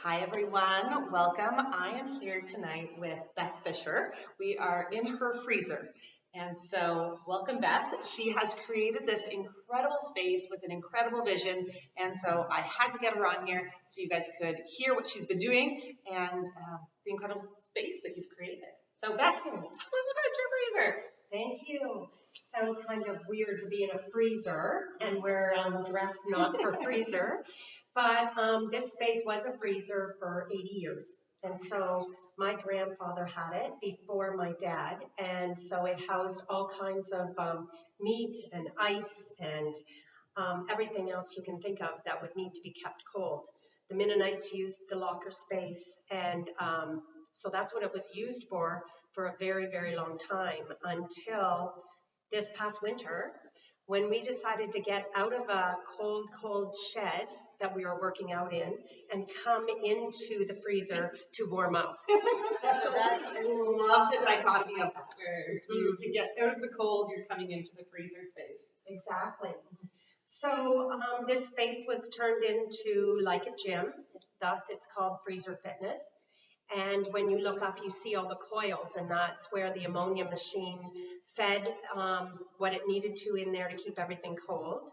Hi everyone, welcome. I am here tonight with Beth Fischer. We are in her freezer. And so welcome Beth. She has created this incredible space with an incredible vision. And so I had to get her on here so you guys could hear what she's been doing and the incredible space that you've created. So Beth, tell us about your freezer. Thank you. Sounds kind of weird to be in a freezer and we're dressed not for freezer. But this space was a freezer for 80 years. And so my grandfather had it before my dad. And so it housed all kinds of meat and ice and everything else you can think of that would need to be kept cold. The Mennonites used the locker space. And so that's what it was used for a very, very long time until this past winter when we decided to get out of a cold shed that we were working out in and come into the freezer to warm up. So I love the dichotomy of that, where to get out of the cold, you're coming into the freezer space. Exactly. So this space was turned into like a gym, thus it's called Freezer Fitness. And when you look up, you see all the coils, and that's where the ammonia machine fed what it needed to in there to keep everything cold.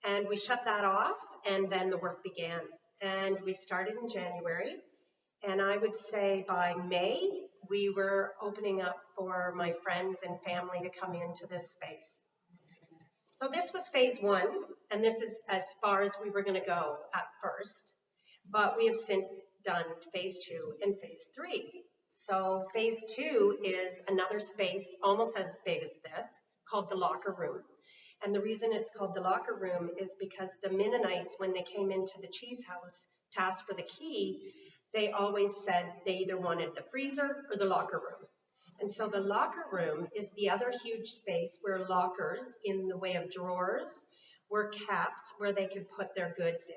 And we shut that off, and then the work began. And we started in January, and I would say by May, we were opening up for my friends and family to come into this space. So this was phase one, and this is as far as we were going to go at first. But we have since done phase two and phase three. So phase two is another space almost as big as this called the locker room. And the reason it's called the locker room is because the Mennonites, when they came into the cheese house to ask for the key, they always said they either wanted the freezer or the locker room. And so the locker room is the other huge space where lockers in the way of drawers were kept where they could put their goods in.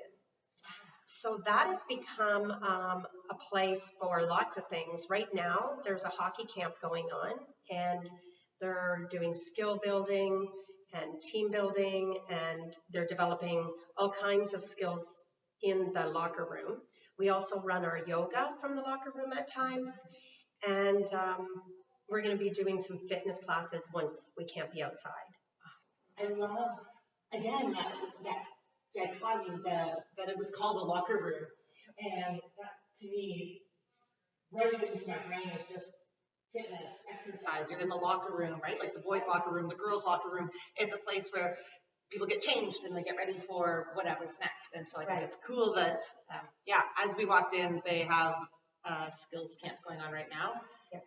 So that has become a place for lots of things. Right now, there's a hockey camp going on, and they're doing skill building and team building, and they're developing all kinds of skills in the locker room. We also run our yoga from the locker room at times, and we're going to be doing some fitness classes once we can't be outside. I love, again, that dichotomy that it was called a locker room, and that to me right into my brain is just fitness, exercise. You're in the locker room, right? Like the boys' locker room, the girls' locker room. It's a place where people get changed and they get ready for whatever's next. And so I think it's cool that, as we walked in, they have a skills camp going on right now,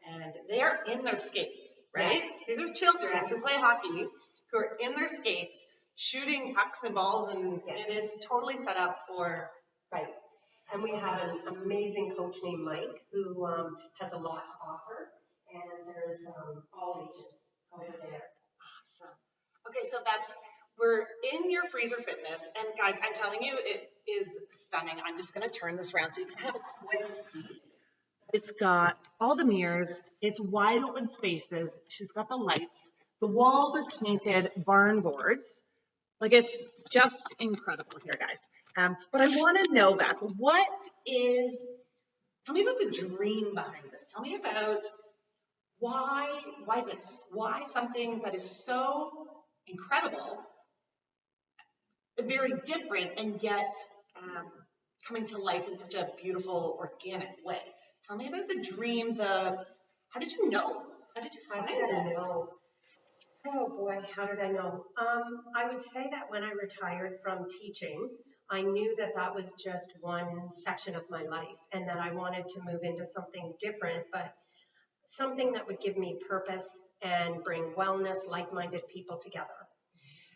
and they are in their skates, right? These are children who play hockey, who are in their skates, shooting pucks and balls, and it is totally set up for. Right. And we have an amazing coach named Mike who has a lot to offer, and there's all ages over there. Awesome. Okay, so Beth, we're in your freezer fitness, and guys, I'm telling you, it is stunning. I'm just going to turn this around so you can have a quick see. It's got all the mirrors. It's wide open spaces. She's got the lights. The walls are painted barn boards. Like, it's just incredible here, guys. But I want to know, Beth, tell me about the dream behind this. Tell me about why this? Why something that is so incredible, very different, and yet coming to life in such a beautiful, organic way. Tell me about the dream, how did you know? How did you find this? Oh boy, how did I know? I would say that when I retired from teaching, I knew that that was just one section of my life and that I wanted to move into something different, but something that would give me purpose and bring wellness, like-minded people together.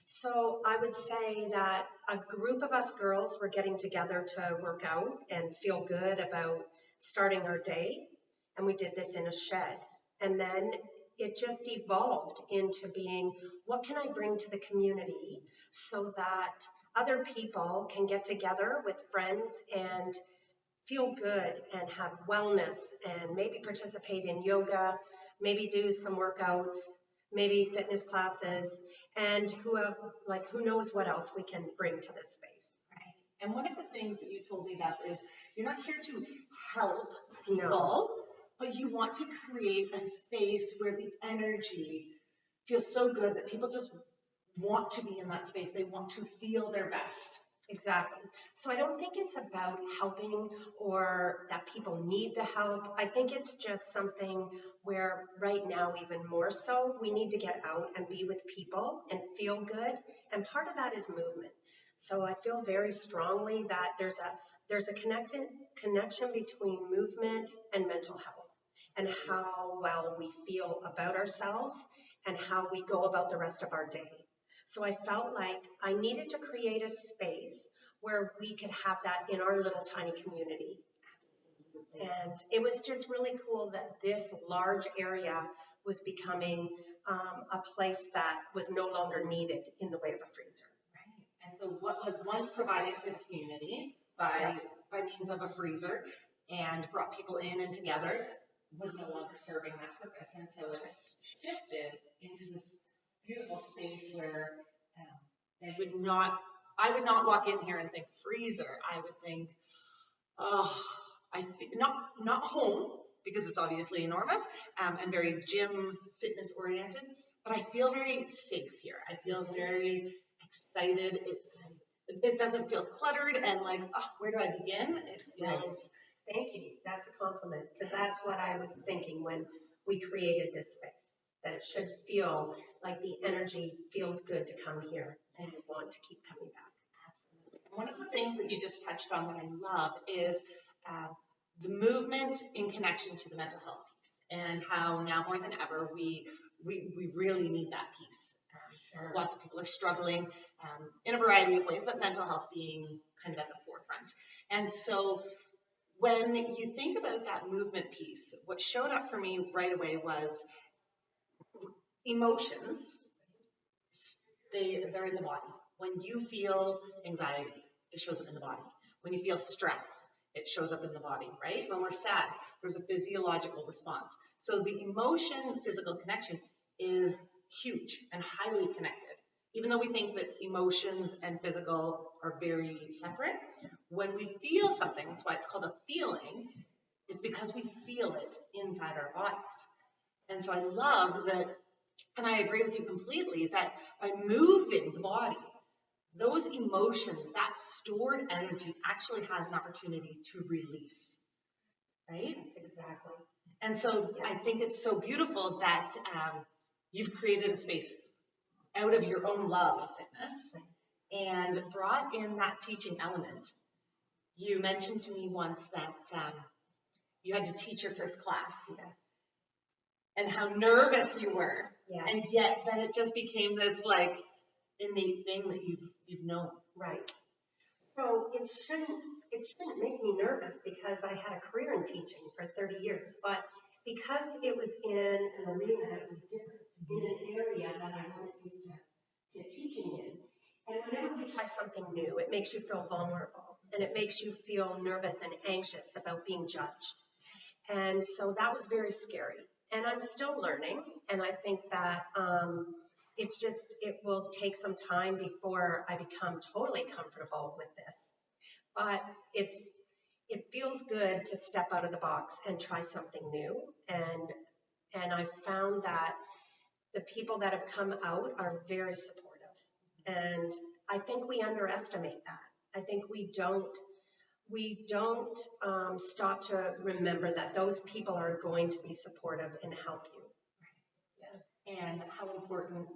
So I would say that a group of us girls were getting together to work out and feel good about starting our day, and we did this in a shed. And then it just evolved into being, what can I bring to the community so that other people can get together with friends and feel good and have wellness and maybe participate in yoga, maybe do some workouts, maybe fitness classes, and who knows what else we can bring to this space. Right. And one of the things that you told me, Beth, is you're not here to help people, No. but you want to create a space where the energy feels so good that people just want to be in that space. They want to feel their best. Exactly. So I don't think it's about helping or that people need the help. I think it's just something where right now, even more so, we need to get out and be with people and feel good. And part of that is movement. So I feel very strongly that there's a connection between movement and mental health and how well we feel about ourselves and how we go about the rest of our day. So I felt like I needed to create a space where we could have that in our little tiny community. And it was just really cool that this large area was becoming a place that was no longer needed in the way of a freezer. Right. And so what was once provided for the community by means of a freezer and brought people in and together was no longer serving that purpose. And so it's shifted into this beautiful space where I would not walk in here and think freezer. I would think, oh, not home, because it's obviously enormous and very gym fitness oriented, but I feel very safe here. I feel very excited. It doesn't feel cluttered and like, oh, where do I begin? It feels. Thank you. That's a compliment, because that's what I was thinking when we created this space, that it should feel like the energy feels good to come here and you want to keep coming back. Absolutely. One of the things that you just touched on that I love is the movement in connection to the mental health piece, and how now more than ever we really need that piece. Sure. Lots of people are struggling in a variety of ways, but mental health being kind of at the forefront. And so when you think about that movement piece, what showed up for me right away was emotions. They're in the body. When you feel anxiety, it shows up in the body. When you feel stress, it shows up in the body, right? When we're sad, there's a physiological response. So the emotion physical connection is huge and highly connected. Even though we think that emotions and physical are very separate, when we feel something, that's why it's called a feeling, it's because we feel it inside our bodies. And so I love that, and I agree with you completely, that by moving the body, those emotions, that stored energy actually has an opportunity to release, right? Exactly. And so I think it's so beautiful that you've created a space out of your own love of fitness and brought in that teaching element. You mentioned to me once that you had to teach your first class. Yes. And how nervous you were. Yes. And yet then it just became this like innate thing that you've known. Right. So it shouldn't make me nervous, because I had a career in teaching for 30 years, but because it was in an arena that was different, in an area that I wasn't used to teaching in. And whenever we try something new, it makes you feel vulnerable, and it makes you feel nervous and anxious about being judged. And so that was very scary. And I'm still learning, and I think that it will take some time before I become totally comfortable with this. But it feels good to step out of the box and try something new. And I've found that the people that have come out are very supportive. And I think we underestimate that. I think we don't stop to remember that those people are going to be supportive and help you. Yeah. And how important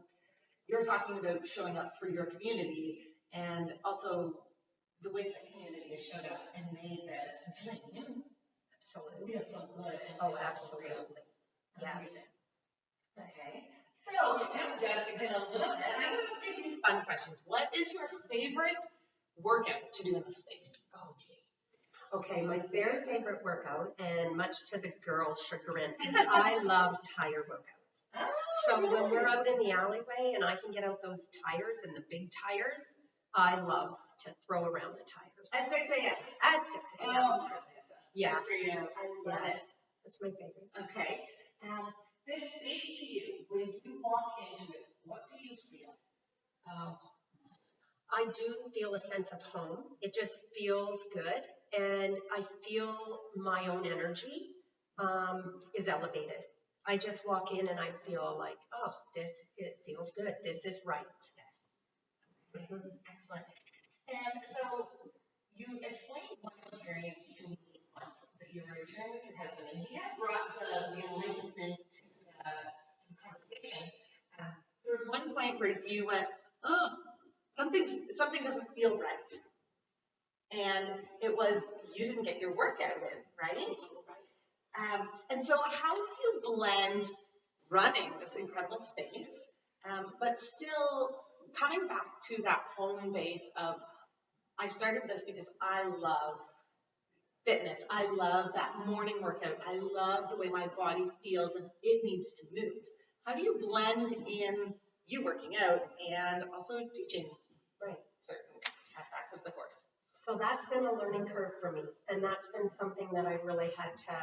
you're talking about showing up for your community, and also the way that community has showed up and made this thing Absolutely. feel so good. Oh, absolutely. Yes. Okay. So we've kind of done it a little bit. I'm going to ask you fun questions. What is your favorite workout to do in the space? Oh, gee. Okay, my very favorite workout, and much to the girls' chagrin, is I love tire workouts. Oh, So really? when we're out in the alleyway and I can get out those tires and the big tires, I love to throw around the tires. At 6 a.m. At 6 a.m. Oh, Yes. good for you. I love it. That's my favorite. Okay. This space to you, when you walk into it, what do you feel? I do feel a sense of home. It just feels good, and I feel my own energy is elevated. I just walk in and I feel like, oh, it feels good. This is right. Mhm. Excellent. And so you explained one experience to me once that you were sharing with your husband, and he had brought the enlightenment to the conversation. There was one point where you went, oh, something doesn't feel right. And it was you didn't get your workout in, right? And so how do you blend running this incredible space, but still coming back to that home base of I started this because I love fitness. I love that morning workout. I love the way my body feels and it needs to move. How do you blend in you working out and also teaching certain aspects of the course? So that's been a learning curve for me, and that's been something that I really had to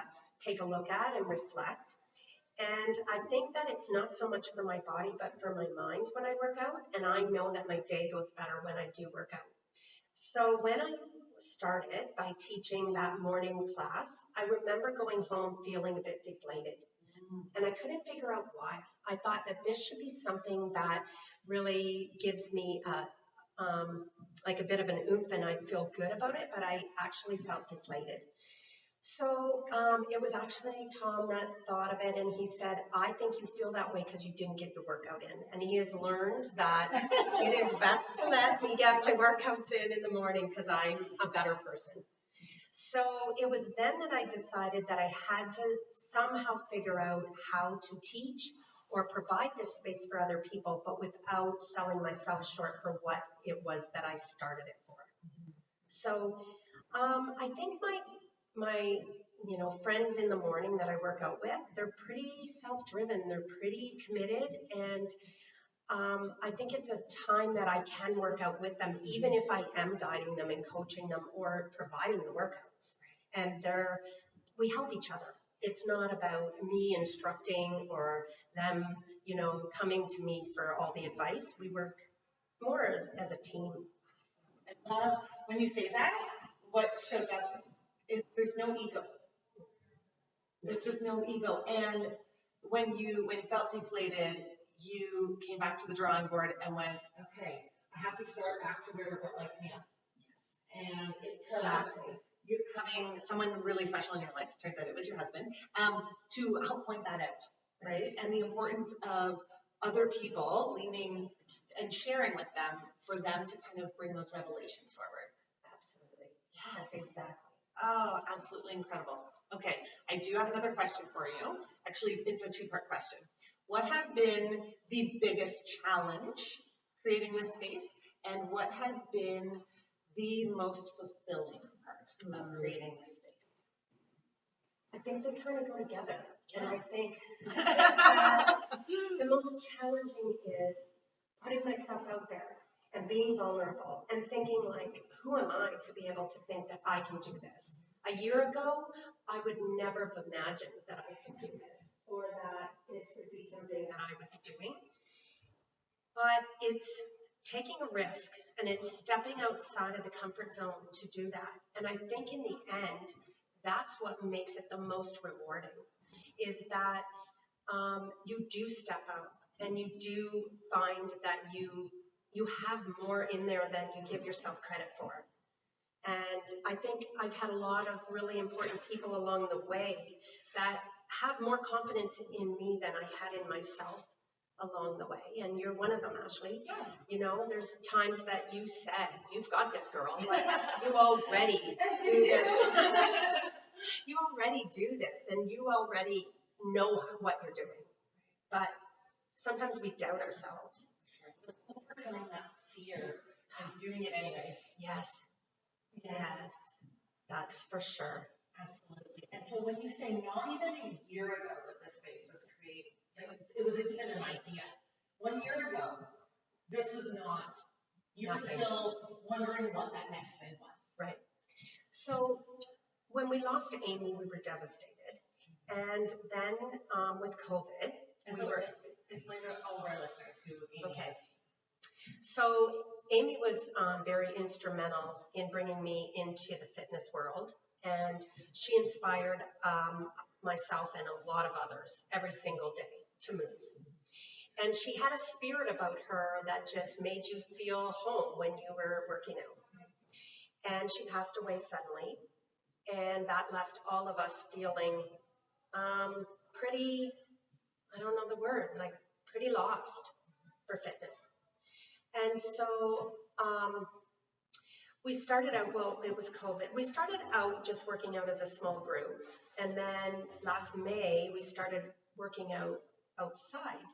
take a look at and reflect. And I think that it's not so much for my body, but for my mind when I work out, and I know that my day goes better when I do work out. So when I started by teaching that morning class, I remember going home feeling a bit deflated. And I couldn't figure out why. I thought that this should be something that really gives me like a bit of an oomph and I'd feel good about it, but I actually felt deflated. So it was actually Tom that thought of it, and he said, I think you feel that way because you didn't get your workout in. And he has learned that it is best to let me get my workouts in the morning because I'm a better person. So it was then that I decided that I had to somehow figure out how to teach or provide this space for other people, but without selling myself short for what it was that I started it for. So I think my friends in the morning that I work out with, they're pretty self-driven, they're pretty committed, and I think it's a time that I can work out with them, even if I am guiding them and coaching them or providing the workouts. And we help each other. It's not about me instructing or them, coming to me for all the advice. We work more as a team. I love when you say that, what shows up is there's no ego. There's just no ego. And when you felt deflated, you came back to the drawing board and went, okay, I have to start back to where what lights me up. Yes. And it's you're having someone really special in your life, turns out it was your husband, to help point that out, right? And the importance of other people leaning and sharing with them for them to kind of bring those revelations forward. Absolutely. Yes, exactly. Oh, absolutely incredible. Okay, I do have another question for you. Actually, it's a two-part question. What has been the biggest challenge creating this space, and what has been the most fulfilling part of creating this space? I think they kind of go together. And I think that the most challenging is putting myself out there and being vulnerable and thinking like, who am I to be able to think that I can do this? A year ago, I would never have imagined that I could do this or that this would be something that I would be doing. But it's taking a risk and it's stepping outside of the comfort zone to do that. And I think in the end, that's what makes it the most rewarding, is that you do step out and you do find that you have more in there than you give yourself credit for. And I think I've had a lot of really important people along the way that have more confidence in me than I had in myself along the way. And you're one of them, Ashley. There's times that you said, you've got this, girl. Like, you already do this. You already do this, and you already know what you're doing. But sometimes we doubt ourselves. Overcoming that fear and doing it anyways. Yes, that's for sure. Absolutely. And so when you say not even a year ago that this space was created, it was even an idea. 1 year ago, this was not, you were still wondering what that next thing was. Right. So when we lost Amy, we were devastated. And then with COVID, and we were, explain to all of our listeners who Amy is. So Amy was very instrumental in bringing me into the fitness world, and she inspired myself and a lot of others every single day to move. And she had a spirit about her that just made you feel home when you were working out. And she passed away suddenly, and that left all of us feeling pretty, I don't know the word, like pretty lost for fitness. And so we started out, well, it was COVID. We started out just working out as a small group. And then last May, we started working out outside.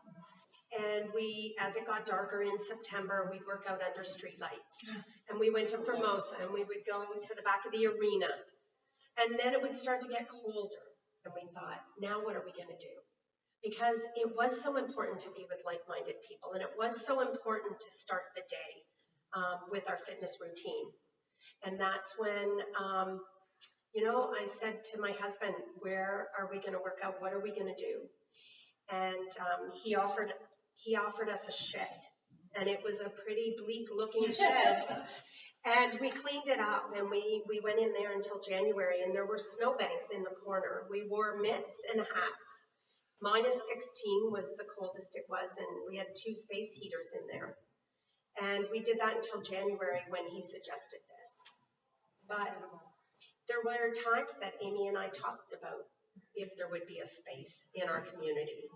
And as it got darker in September, we'd work out under streetlights. And we went to Formosa, and we would go to the back of the arena. And then it would start to get colder. And we thought, now what are we going to do? Because it was so important to be with like-minded people, and it was so important to start the day with our fitness routine. And that's when, I said to my husband, where are we going to work out? What are we going to do? And he offered us a shed, and it was a pretty bleak-looking shed. And we cleaned it up, and we went in there until January, and there were snowbanks in the corner. We wore mitts and hats. -16 was the coldest it was, and we had 2 space heaters in there. And we did that until January when he suggested this. But there were times that Amy and I talked about if there would be a space in our community.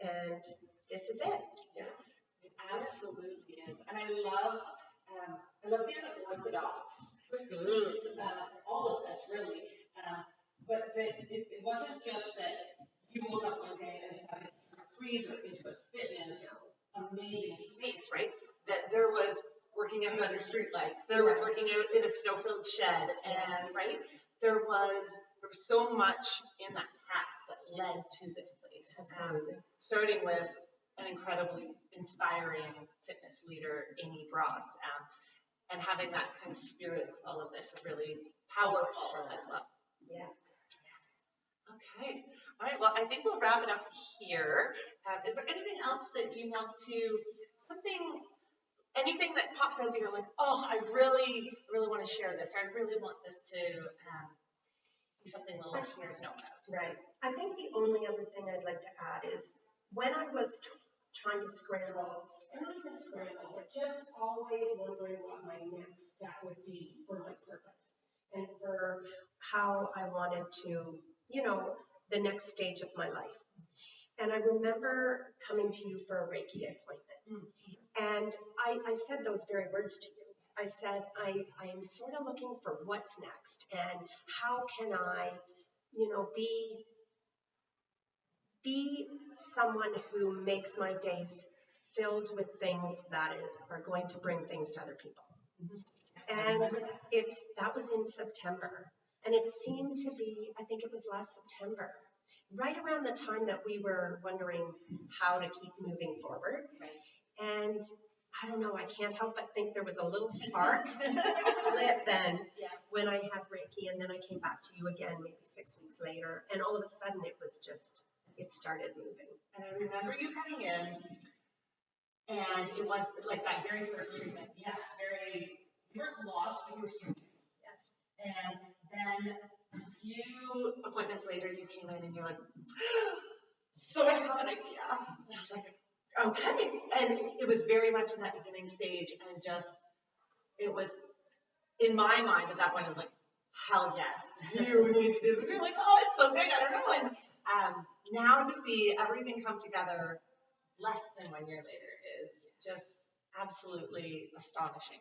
And this is it. Yes. It absolutely is. And I love the unorthodox piece of all of this, really. But it wasn't just that you woke up one day and decided to freeze it into a fitness, amazing space, right? That there was working out under streetlights, there was working out in a snow-filled shed, and right, there was so much in that path that led to this place. Starting with an incredibly inspiring fitness leader, Amy Bross, and having that kind of spirit with all of this is really powerful as well. Yes. Okay. All right. Well, I think we'll wrap it up here. Is there anything else that you want to, anything that pops out that you're like, oh, I really, really want to share this, or I really want this to be something the listeners know about? Right. I think the only other thing I'd like to add is when I was trying to scramble, and not even scramble, but just always wondering what my next step would be for my purpose and for how I wanted to, the next stage of my life. And I remember coming to you for a Reiki appointment. And I said those very words to you. I said, I am sort of looking for what's next, and how can I, be someone who makes my days filled with things that are going to bring things to other people. And that was in September. And it seemed to be, I think it was last September, right around the time that we were wondering how to keep moving forward. Right. And I don't know, I can't help but think there was a little spark lit then when I had Reiki, and then I came back to you again maybe 6 weeks later, and all of a sudden it started moving. And I remember you coming in, and it was like that very first treatment. Yes, you weren't lost, you were searching. Yes. And then a few appointments later, you came in and you're like, so I have an idea. And I was like, okay. And it was very much in that beginning stage, and it was in my mind at that point, I was like, hell yes, you need to do this. You're like, oh, it's so big, I don't know. And now to see everything come together less than 1 year later is just absolutely astonishing.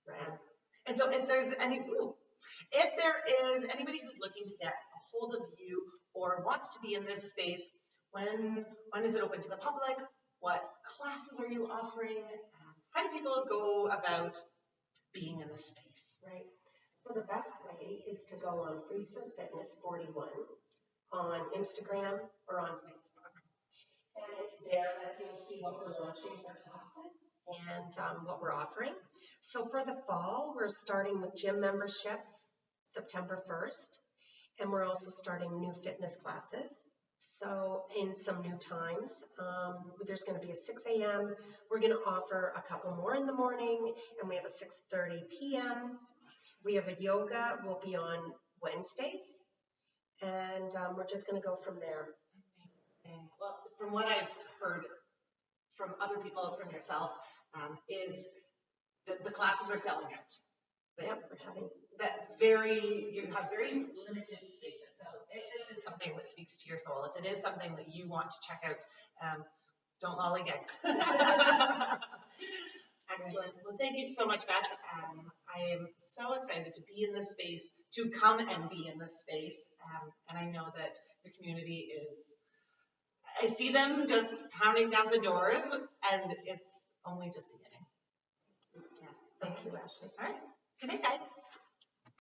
Right. And so if there is anybody who's looking to get a hold of you or wants to be in this space, when is it open to the public? What classes are you offering? How do people go about being in this space? Right. So the best way is to go on Freezer Fitness 41 on Instagram or on Facebook. And it's there that you'll see what we're launching for classes and what we're offering. So for the fall, we're starting with gym memberships September 1st. And we're also starting new fitness classes So in some new times, there's going to be a 6 a.m. We're going to offer a couple more in the morning, and we have a 6:30 p.m. We have a yoga. Will be on Wednesdays, and we're just going to go from there. And well, from what I've heard from other people, from yourself, is that the classes are selling out. Yep, we're having You have very limited spaces. So if this is something that speaks to your soul, if it is something that you want to check out, don't lollygag. Excellent. Well, thank you so much, Beth. I am so excited to be in this space, to come and be in this space. And I know that your community is, I see them just pounding down the doors, and it's only just beginning. yes. Thank you, Ashley. All right. Good night, guys.